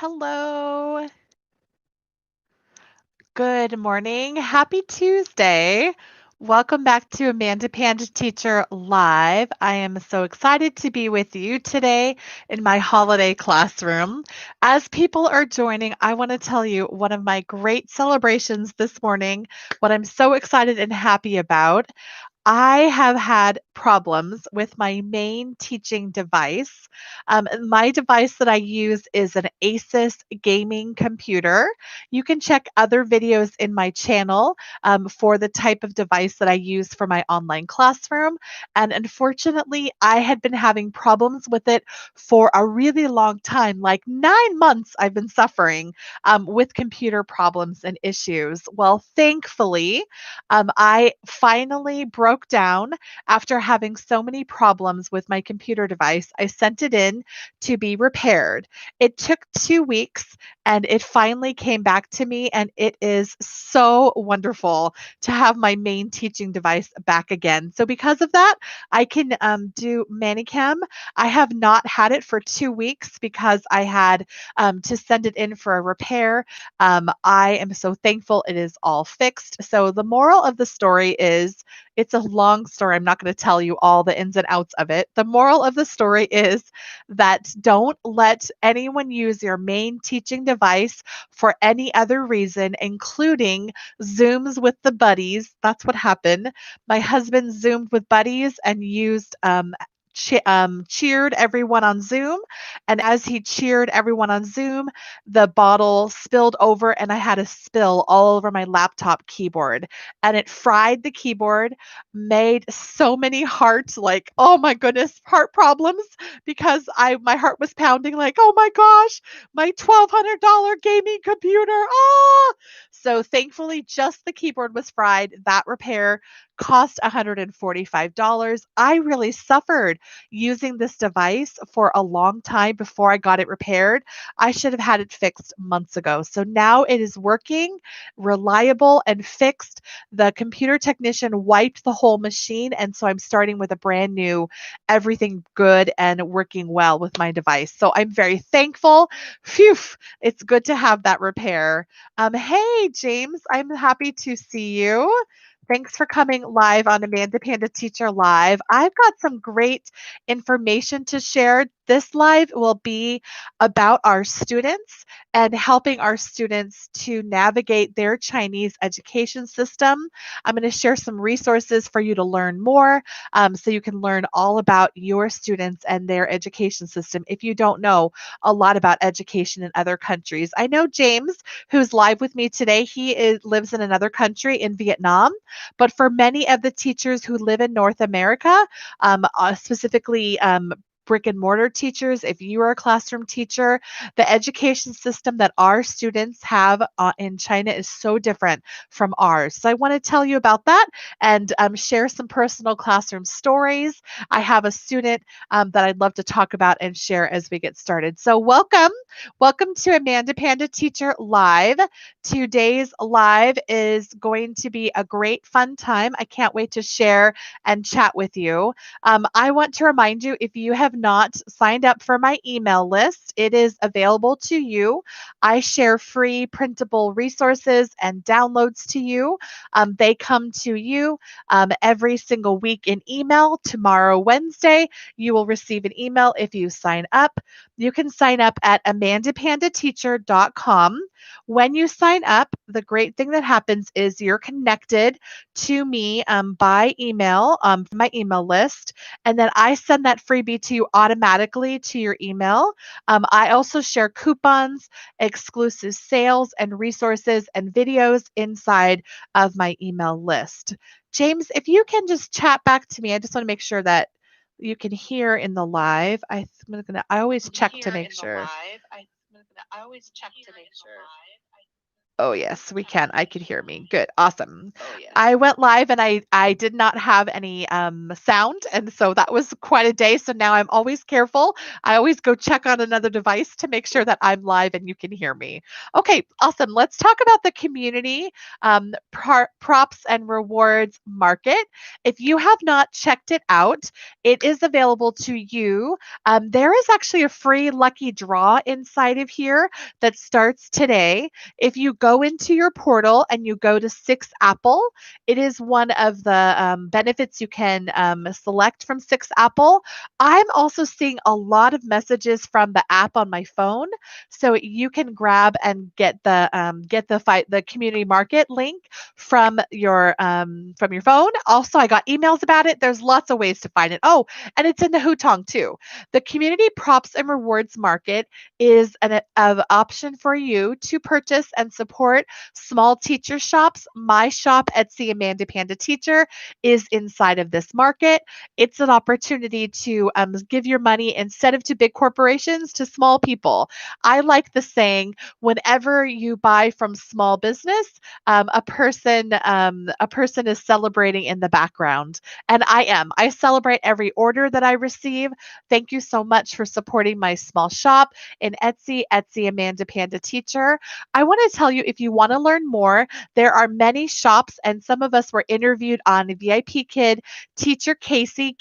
Hello. Good morning. Happy Tuesday. Welcome back to Amanda Panda Teacher Live. I am so excited to be with you today in my holiday classroom. As people are joining, I want to tell you one of my great celebrations this morning, what I'm so excited and happy about. I have had problems with my main teaching device. My device that I use is an Asus gaming computer. You can check other videos in my channel for the type of device that I use for my online classroom. And unfortunately, I had been having problems with it for a really long time, like 9 months, I've been suffering with computer problems and issues. Well, thankfully, I finally broke down after having so many problems with my computer device. I sent it in to be repaired. It took 2 weeks and it finally came back to me, and it is so wonderful to have my main teaching device back again. So, because of that, I can do Manicam. I have not had it for 2 weeks because I had to send it in for a repair. I am so thankful it is all fixed. So, the moral of the story is it's a long story. I'm not going to tell you all the ins and outs of it. The moral of the story is that don't let anyone use your main teaching device for any other reason, including Zooms with the buddies. That's what happened. My husband Zoomed with buddies and used cheered everyone on Zoom. And as he cheered everyone on Zoom, the bottle spilled over and I had a spill all over my laptop keyboard. And it fried the keyboard, made so many heart, like, oh my goodness, heart problems because my heart was pounding like, oh my gosh, my $1,200 gaming computer. Ah! So thankfully, just the keyboard was fried. That repair cost $145. I really suffered using this device for a long time before I got it repaired. I should have had it fixed months ago. So now it is working, reliable, and fixed. The computer technician wiped the whole machine, and so I'm starting with a brand new, everything good and working well with my device. So I'm very thankful. Phew, it's good to have that repair. Hey, James, I'm happy to see you. Thanks for coming live on Amanda Panda Teacher Live. I've got some great information to share. This live will be about our students and helping our students to navigate their Chinese education system. I'm going to share some resources for you to learn more so you can learn all about your students and their education system if you don't know a lot about education in other countries. I know James, who's live with me today, lives in another country in Vietnam, but for many of the teachers who live in North America, specifically brick and mortar teachers, if you are a classroom teacher, the education system that our students have in China is so different from ours. So I want to tell you about that and share some personal classroom stories. I have a student that I'd love to talk about and share as we get started. So welcome. Welcome to Amanda Panda Teacher Live. Today's live is going to be a great fun time. I can't wait to share and chat with you. I want to remind you, if you have not signed up for my email list, it is available to you. I share free printable resources and downloads to you. They come to you every single week in email. Tomorrow, Wednesday, you will receive an email if you sign up. You can sign up at amandapandateacher.com. When you sign up, the great thing that happens is you're connected to me by email, from my email list, and then I send that freebie to you automatically to your email. I also share coupons, exclusive sales, and resources and videos inside of my email list. James, if you can just chat back to me, I just want to make sure that you can hear in the live. I always check to make sure. Oh, yes, we can. I could hear me. Good. Awesome. I went live and I did not have any sound, and so that was quite a day. So now I'm always careful. I always go check on another device to make sure that I'm live and you can hear me. Okay, awesome. Let's talk about the community props and rewards market. If you have not checked it out, it is available to you. There is actually a free lucky draw inside of here that starts today. If you go into your portal and you go to Six Apple, it is one of the benefits you can select from Six Apple. I'm also seeing a lot of messages from the app on my phone, so you can grab and get the community market link from your phone. Also, I got emails about it. There's lots of ways to find it. Oh, and it's in the Hutong too. The community props and rewards market is an option for you to purchase and support small teacher shops. My shop, Etsy Amanda Panda Teacher, is inside of this market. It's an opportunity to give your money instead of to big corporations to small people. I like the saying, whenever you buy from small business, a person is celebrating in the background, and I am. I celebrate every order that I receive. Thank you so much for supporting my small shop in Etsy Amanda Panda Teacher. I want to tell you, if you want to learn more, there are many shops, and some of us were interviewed on VIP Kid Teacher Casey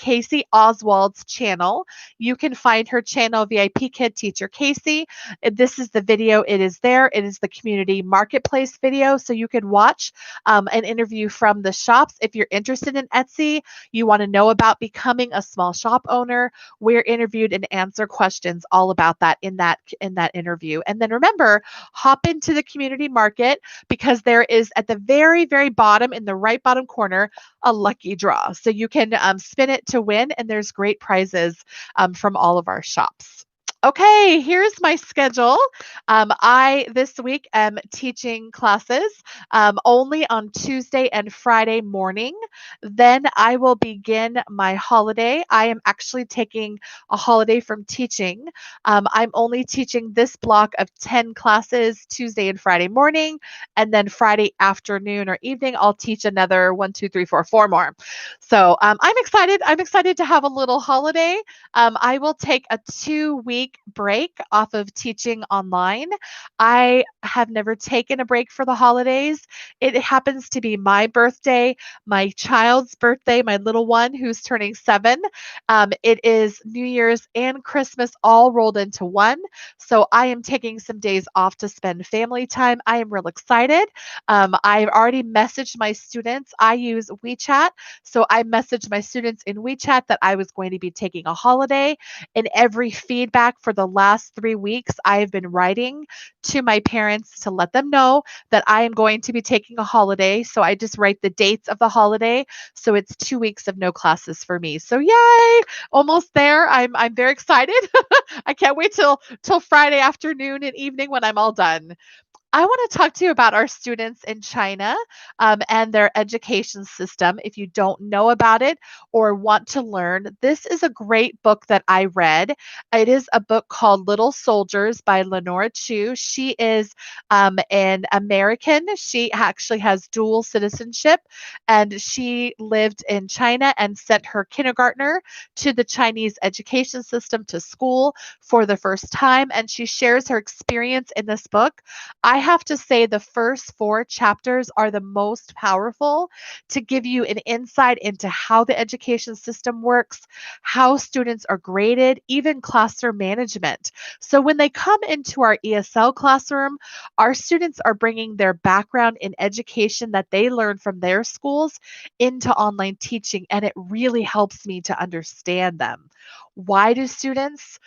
Oswald's channel. You can find her channel, VIP Kid Teacher Casey. This is the video. It is there. It is the community marketplace video, so you can watch an interview from the shops. If you're interested in Etsy, you want to know about becoming a small shop owner, we're interviewed and answer questions all about that in that interview. And then remember, hop into the community market, because there is at the very very bottom, in the right bottom corner, a lucky draw, so you can spin it to win, and there's great prizes from all of our shops. Okay, here's my schedule. I this week am teaching classes only on Tuesday and Friday morning. Then I will begin my holiday. I am actually taking a holiday from teaching. I'm only teaching this block of 10 classes Tuesday and Friday morning, and then Friday afternoon or evening, I'll teach another one, two, three, four more. So I'm excited. I'm excited to have a little holiday. I will take a 2-week break off of teaching online. I have never taken a break for the holidays. It happens to be my birthday, my child's birthday, my little one who's turning 7. It is New Year's and Christmas all rolled into one. So I am taking some days off to spend family time. I am real excited. I've already messaged my students. I use WeChat. So I messaged my students in WeChat that I was going to be taking a holiday. And every feedback for the last 3 weeks, I have been writing to my parents to let them know that I am going to be taking a holiday. So I just write the dates of the holiday. So it's 2 weeks of no classes for me. So yay, almost there. I'm very excited. I can't wait till Friday afternoon and evening when I'm all done. I want to talk to you about our students in China and their education system. If you don't know about it or want to learn, this is a great book that I read. It is a book called Little Soldiers by Lenora Chu. She is an American. She actually has dual citizenship, and she lived in China and sent her kindergartner to the Chinese education system, to school for the first time. And she shares her experience in this book. I have to say the first 4 chapters are the most powerful to give you an insight into how the education system works, how students are graded, even classroom management. So when they come into our ESL classroom, our students are bringing their background in education that they learn from their schools into online teaching, and it really helps me to understand them. Why do students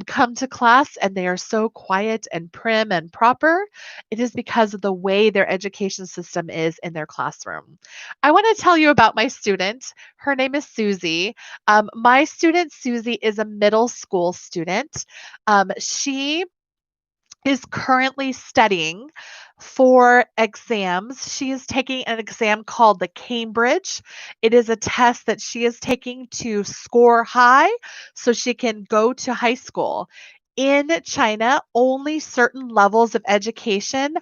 come to class and they are so quiet and prim and proper? It is because of the way their education system is in their classroom. I want to tell you about my student. Her name is Susie. My student, Susie, is a middle school student. She is currently studying for exams. She is taking an exam called the Cambridge. It is a test that she is taking to score high so she can go to high school. In China, only certain levels of education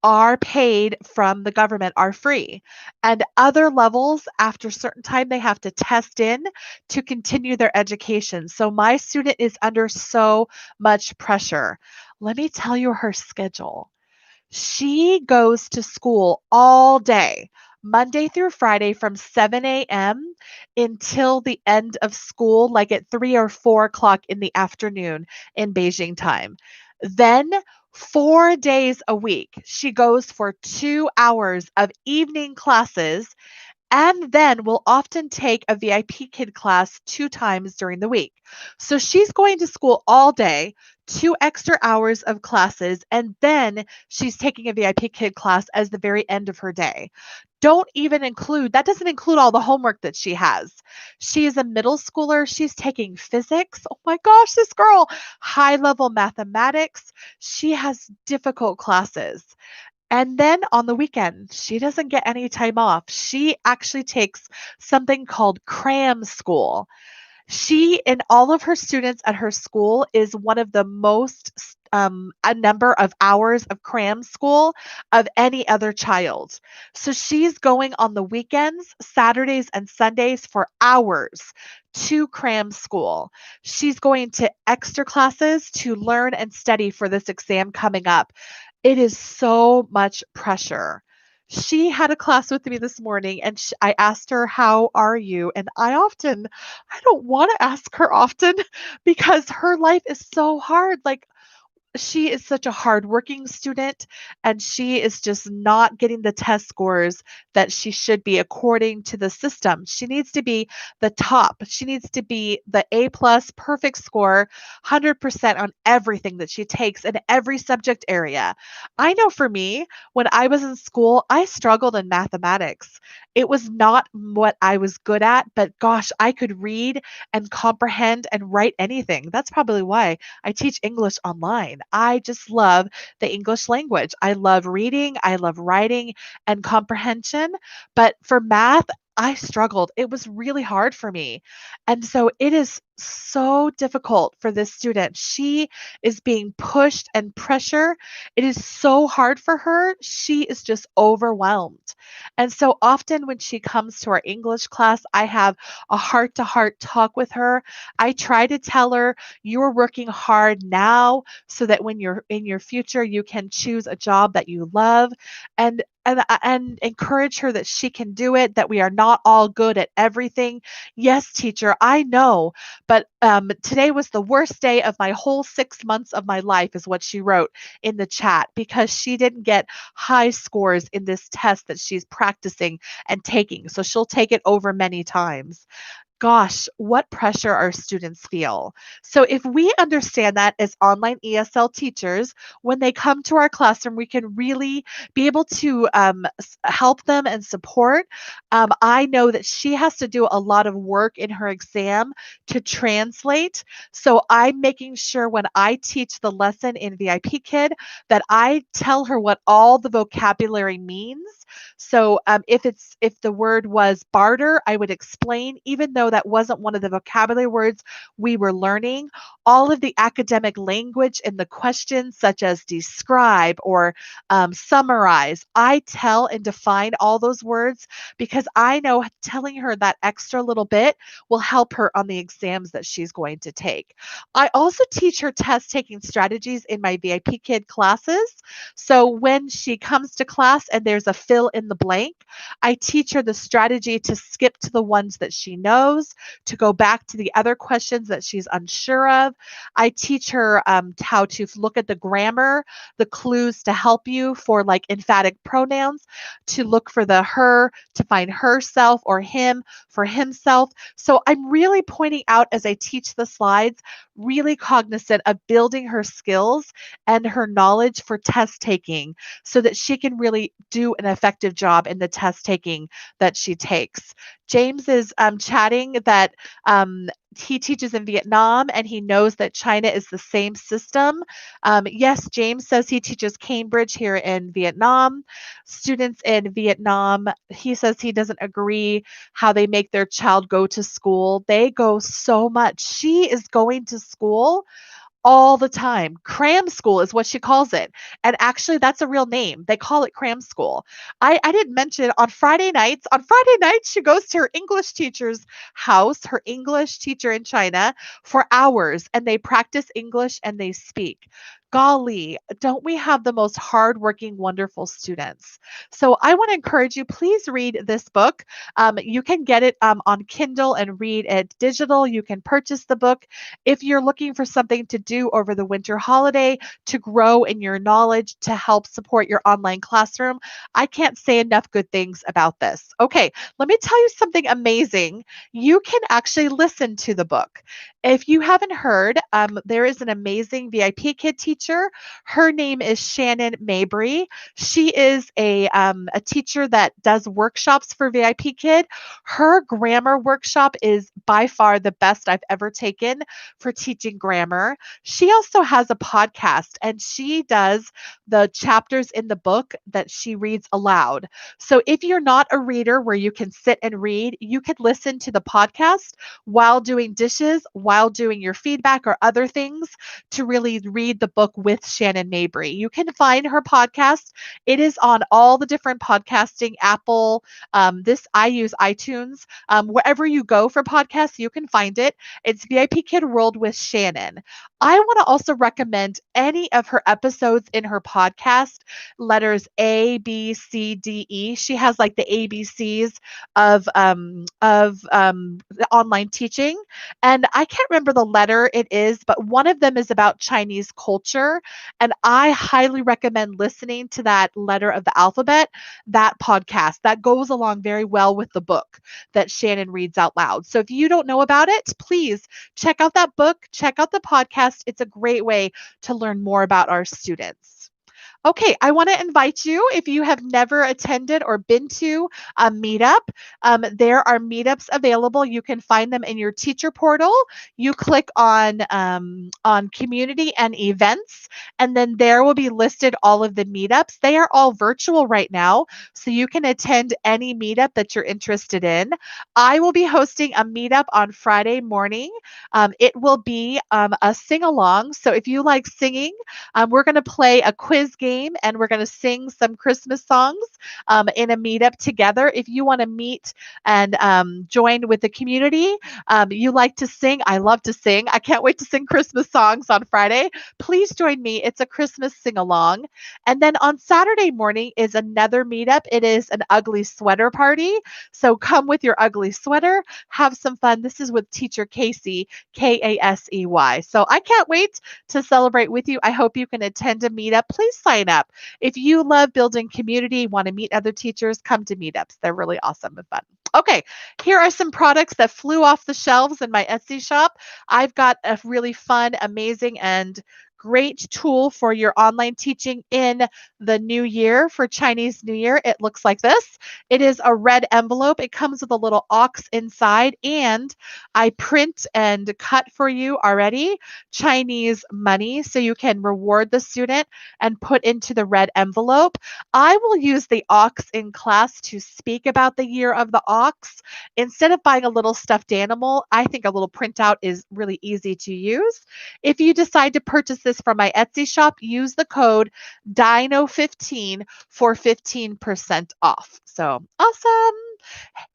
are paid from the government, are free. And other levels, after a certain time, they have to test in to continue their education. So my student is under so much pressure. Let me tell you her schedule. She goes to school all day, Monday through Friday from 7 a.m. until the end of school, like at 3 or 4 o'clock in the afternoon in Beijing time. Then 4 days a week, she goes for 2 hours of evening classes and then will often take a VIP kid class 2 times during the week. So she's going to school all day, 2 extra hours of classes, and then she's taking a VIP kid class as the very end of her day. Don't even include that, doesn't include all the homework that she has. She is a middle schooler. She's taking physics. Oh my gosh, this girl, high level mathematics. She has difficult classes. And then on the weekend, she doesn't get any time off. She actually takes something called cram school. She and all of her students at her school is one of the most a number of hours of cram school of any other child. So she's going on the weekends, Saturdays and Sundays for hours to cram school. She's going to extra classes to learn and study for this exam coming up. It is so much pressure. She had a class with me this morning and I asked her, "How are you?" And I don't want to ask her often because her life is so hard. Like, she is such a hardworking student and she is just not getting the test scores that she should be according to the system. She needs to be the top. She needs to be the A plus perfect score, 100% on everything that she takes in every subject area. I know for me, when I was in school, I struggled in mathematics. It was not what I was good at, but gosh, I could read and comprehend and write anything. That's probably why I teach English online. I just love the English language. I love reading, I love writing and comprehension. But for math, I struggled. It was really hard for me. And so it is so difficult for this student. She is being pushed and pressure. It is so hard for her. She is just overwhelmed. And so often when she comes to our English class, I have a heart to heart talk with her. I try to tell her, "You're working hard now so that when you're in your future, you can choose a job that you love," and encourage her that she can do it, that we are not all good at everything. "Yes, teacher, I know, but today was the worst day of my whole 6 months of my life," is what she wrote in the chat, because she didn't get high scores in this test that she's practicing and taking. So she'll take it over many times. Gosh, what pressure our students feel. So if we understand that as online ESL teachers, when they come to our classroom, we can really be able to help them and support. I know that she has to do a lot of work in her exam to translate. So I'm making sure when I teach the lesson in VIP Kid that I tell her what all the vocabulary means. So if the word was barter, I would explain, even though that wasn't one of the vocabulary words we were learning, all of the academic language in the questions, such as describe or summarize. I tell and define all those words because I know telling her that extra little bit will help her on the exams that she's going to take. I also teach her test taking strategies in my VIP Kid classes. So when she comes to class and there's a fill in the blank, I teach her the strategy to skip to the ones that she knows, to go back to the other questions that she's unsure of. I teach her how to look at the grammar, the clues to help you for like emphatic pronouns, to look for the her, to find herself, or him for himself. So I'm really pointing out as I teach the slides, really cognizant of building her skills and her knowledge for test taking so that she can really do an effective job in the test taking that she takes. James is chatting that he teaches in Vietnam and he knows that China is the same system. Yes, James says he teaches Cambridge here in Vietnam. Students in Vietnam, he says he doesn't agree how they make their child go to school. They go so much. She is going to school all the time. Cram school is what she calls it. And actually, that's a real name. They call it cram school. I didn't mention on Friday nights, she goes to her English teacher's house, her English teacher in China, for hours, and they practice English and they speak. Golly, don't we have the most hardworking, wonderful students? So I want to encourage you, please read this book. You can get it on Kindle and read it digital. You can purchase the book. If you're looking for something to do over the winter holiday to grow in your knowledge to help support your online classroom, I can't say enough good things about this. Okay, let me tell you something amazing. You can actually listen to the book. If you haven't heard, there is an amazing VIP Kid teacher. Her name is Shannon Mabry. She is a teacher that does workshops for VIP Kid. Her grammar workshop is by far the best I've ever taken for teaching grammar. She also has a podcast and she does the chapters in the book that she reads aloud. So if you're not a reader where you can sit and read, you could listen to the podcast while doing dishes, while doing your feedback or other things to really read the book with Shannon Mabry. You can find her podcast. It is on all the different podcasting, Apple, this I use iTunes. Wherever you go for podcasts, you can find it. It's VIP Kid World with Shannon. I want to also recommend any of her episodes in her podcast, letters A, B, C, D, E. She has like the ABCs of the online teaching, and I can't remember the letter it is, but one of them is about Chinese culture, and I highly recommend listening to that letter of the alphabet, that podcast. That goes along very well with the book that Shannon reads out loud. So if you don't know about it, please check out that book, check out the podcast. It's a great way to learn more about our students. Okay, I want to invite you, if you have never attended or been to a meetup, there are meetups available. You can find them in your teacher portal. You click on community and events, and then there will be listed all of the meetups. They are all virtual right now, so you can attend any meetup that you're interested in. I will be hosting a meetup on Friday morning. It will be a sing along. So if you like singing, we're going to play a quiz game and we're going to sing some Christmas songs in a meetup together. If you want to meet and join with the community, you like to sing. I love to sing. I can't wait to sing Christmas songs on Friday. Please join me. It's a Christmas sing along. And then on Saturday morning is another meetup. It is an ugly sweater party. So come with your ugly sweater, have some fun. This is with teacher Casey, Kasey. So I can't wait to celebrate with you. I hope you can attend a meetup. Please sign up. If you love building community, want to meet other teachers, come to meetups. They're really awesome and fun. Okay, here are some products that flew off the shelves in my Etsy shop. I've got a really fun, amazing, and great tool for your online teaching in the new year for Chinese New Year. It looks like this. It is a red envelope. It comes with a little ox inside, and I print and cut for you already Chinese money so you can reward the student and put into the red envelope. I will use the ox in class to speak about the year of the ox. Instead of buying a little stuffed animal, I think a little printout is really easy to use. If you decide to purchase this from my Etsy shop, use the code DINO15 for 15% off. So awesome.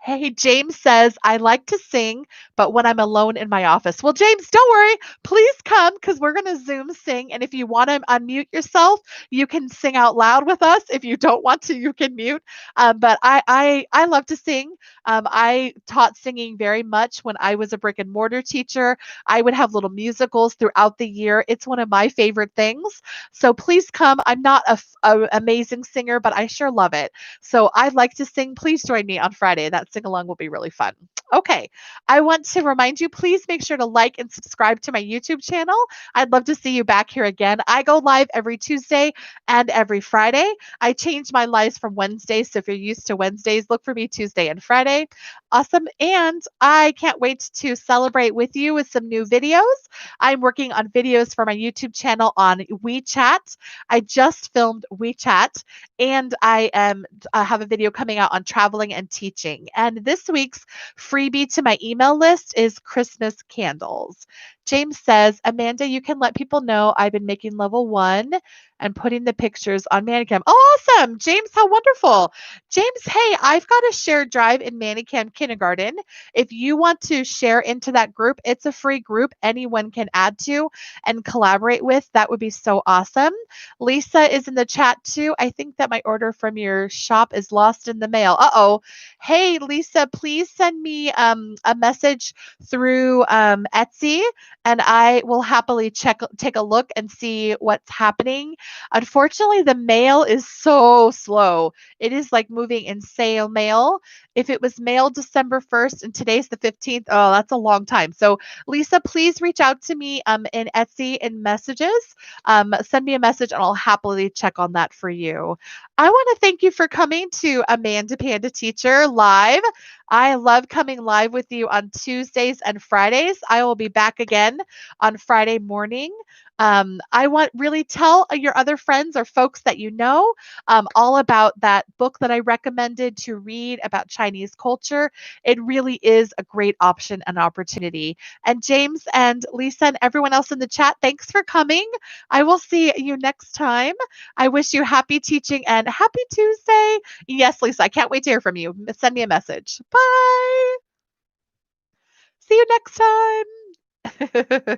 Hey, James says, I like to sing, but when I'm alone in my office. Well, James, don't worry. Please come because we're going to Zoom sing. And if you want to unmute yourself, you can sing out loud with us. If you don't want to, you can mute. But I love to sing. I taught singing very much when I was a brick and mortar teacher. I would have little musicals throughout the year. It's one of my favorite things. So please come. I'm not a amazing singer, but I sure love it. So I'd like to sing. Please join me on Friday. That sing along will be really fun. Okay, I want to remind you, please make sure to like and subscribe to my YouTube channel. I'd love to see you back here again. I go live every Tuesday and every Friday. I change my lives from Wednesdays, so if you're used to Wednesdays, look for me Tuesday and Friday. Awesome, and I can't wait to celebrate with you with some new videos. I'm working on videos for my YouTube channel on WeChat. I just filmed WeChat, and I have a video coming out on traveling and teaching. And this week's freebie to my email list is Christmas candles. James says, Amanda, you can let people know I've been making level 1 and putting the pictures on Manicam. Oh, awesome. James, how wonderful. James, hey, I've got a shared drive in Manicam Kindergarten. If you want to share into that group, it's a free group anyone can add to and collaborate with. That would be so awesome. Lisa is in the chat too. I think that my order from your shop is lost in the mail. Uh-oh. Hey, Lisa, please send me a message through Etsy, and I will happily take a look and see what's happening. Unfortunately, the mail is so slow. It is like moving in snail mail. If it was mailed December 1st and today's the 15th, oh, that's a long time. So, Lisa, please reach out to me in Etsy in messages. Send me a message and I'll happily check on that for you. I want to thank you for coming to Amanda Panda Teacher Live. I love coming live with you on Tuesdays and Fridays. I will be back again on Friday morning. I want really tell your other friends or folks that you know all about that book that I recommended to read about Chinese culture. It really is a great option and opportunity. And James and Lisa and everyone else in the chat, thanks for coming. I will see you next time. I wish you happy teaching and happy Tuesday. Yes, Lisa, I can't wait to hear from you. Send me a message. Bye. See you next time.